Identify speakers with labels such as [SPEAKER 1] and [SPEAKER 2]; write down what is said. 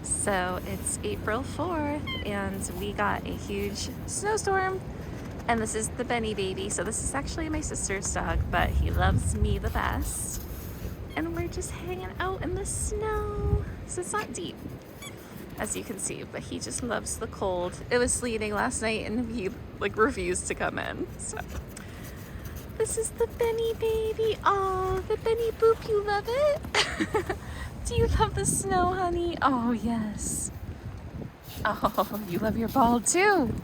[SPEAKER 1] So it's April 4th and we got a huge snowstorm, and this is the Benny baby. So this is actually my sister's dog, but he loves me the best. And we're just hanging out in the snow. So it's not deep, as you can see, but he just loves the cold. It was sleeting last night and he refused to come in. So this is the Benny baby. Oh, the Benny boop, you love it? Do you love the snow, honey? Oh, yes. Oh, you love your ball too.